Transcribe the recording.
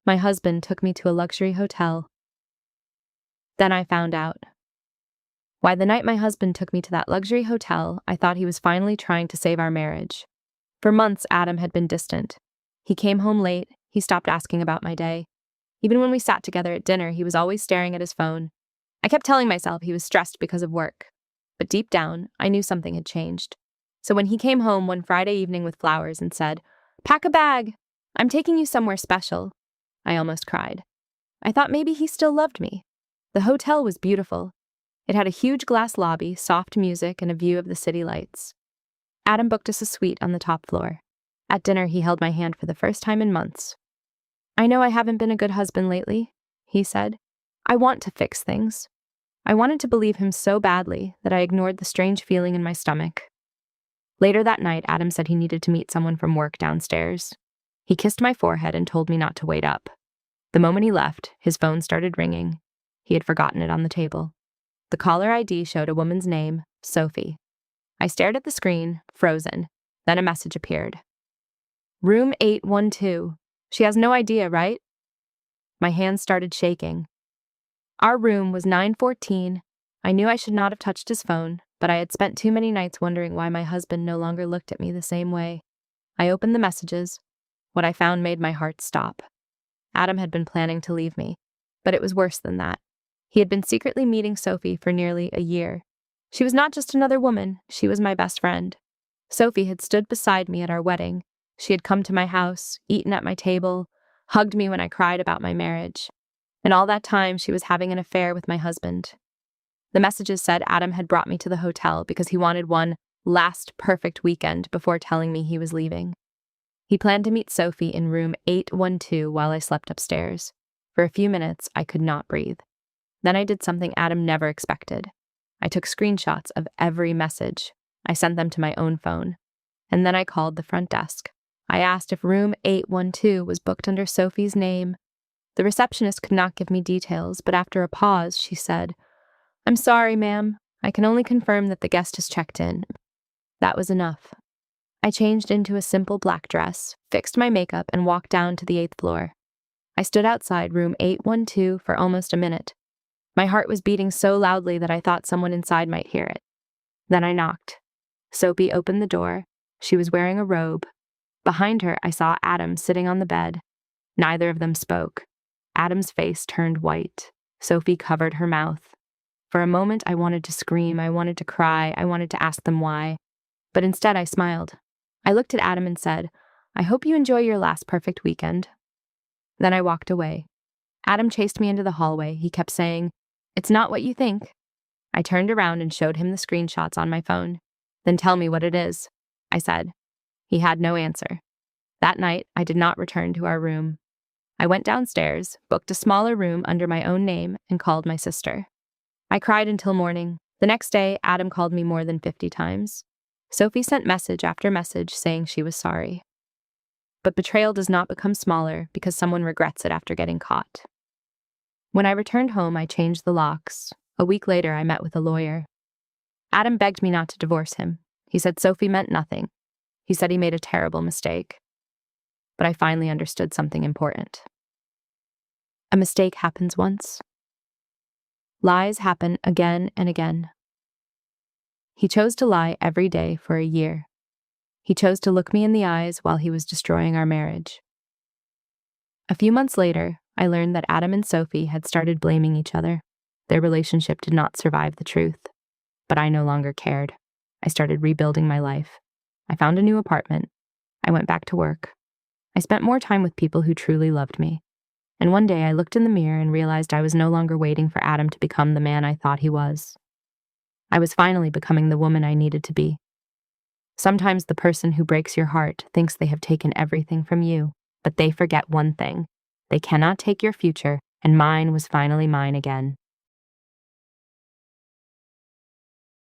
My husband took me to a luxury hotel. Then I found out. Why, the night my husband took me to that luxury hotel, I thought he was finally trying to save our marriage. For months, Adam had been distant. He came home late. He stopped asking about my day. Even when we sat together at dinner, he was always staring at his phone. I kept telling myself he was stressed because of work. But deep down, I knew something had changed. So when he came home one Friday evening with flowers and said, "Pack a bag. I'm taking you somewhere special," I almost cried. I thought maybe he still loved me. The hotel was beautiful. It had a huge glass lobby, soft music, and a view of the city lights. Adam booked us a suite on the top floor. At dinner, he held my hand for the first time in months. "I know I haven't been a good husband lately," he said. "I want to fix things." I wanted to believe him so badly that I ignored the strange feeling in my stomach. Later that night, Adam said he needed to meet someone from work downstairs. He kissed my forehead and told me not to wait up. The moment he left, his phone started ringing. He had forgotten it on the table. The caller ID showed a woman's name, Sophie. I stared at the screen, frozen. Then a message appeared. "Room 812. She has no idea, right?" My hands started shaking. Our room was 914. I knew I should not have touched his phone, but I had spent too many nights wondering why my husband no longer looked at me the same way. I opened the messages. What I found made my heart stop. Adam had been planning to leave me, but it was worse than that. He had been secretly meeting Sophie for nearly a year. She was not just another woman, she was my best friend. Sophie had stood beside me at our wedding. She had come to my house, eaten at my table, hugged me when I cried about my marriage. And all that time, she was having an affair with my husband. The messages said Adam had brought me to the hotel because he wanted one last perfect weekend before telling me he was leaving. He planned to meet Sophie in room 812 while I slept upstairs. For a few minutes, I could not breathe. Then I did something Adam never expected. I took screenshots of every message. I sent them to my own phone. And then I called the front desk. I asked if room 812 was booked under Sophie's name. The receptionist could not give me details, but after a pause, she said, "I'm sorry, ma'am. I can only confirm that the guest has checked in." That was enough. I changed into a simple black dress, fixed my makeup, and walked down to the 8th floor. I stood outside room 812 for almost a minute. My heart was beating so loudly that I thought someone inside might hear it. Then I knocked. Sophie opened the door. She was wearing a robe. Behind her, I saw Adam sitting on the bed. Neither of them spoke. Adam's face turned white. Sophie covered her mouth. For a moment, I wanted to scream, I wanted to cry, I wanted to ask them why. But instead, I smiled. I looked at Adam and said, "I hope you enjoy your last perfect weekend." Then I walked away. Adam chased me into the hallway. He kept saying, "It's not what you think." I turned around and showed him the screenshots on my phone. "Then tell me what it is," I said. He had no answer. That night, I did not return to our room. I went downstairs, booked a smaller room under my own name, and called my sister. I cried until morning. The next day, Adam called me more than 50 times. Sophie sent message after message saying she was sorry. But betrayal does not become smaller because someone regrets it after getting caught. When I returned home, I changed the locks. A week later, I met with a lawyer. Adam begged me not to divorce him. He said Sophie meant nothing. He said he made a terrible mistake. But I finally understood something important. A mistake happens once. Lies happen again and again. He chose to lie every day for a year. He chose to look me in the eyes while he was destroying our marriage. A few months later, I learned that Adam and Sophie had started blaming each other. Their relationship did not survive the truth. But I no longer cared. I started rebuilding my life. I found a new apartment. I went back to work. I spent more time with people who truly loved me. And one day I looked in the mirror and realized I was no longer waiting for Adam to become the man I thought he was. I was finally becoming the woman I needed to be. Sometimes the person who breaks your heart thinks they have taken everything from you, but they forget one thing. They cannot take your future, and mine was finally mine again.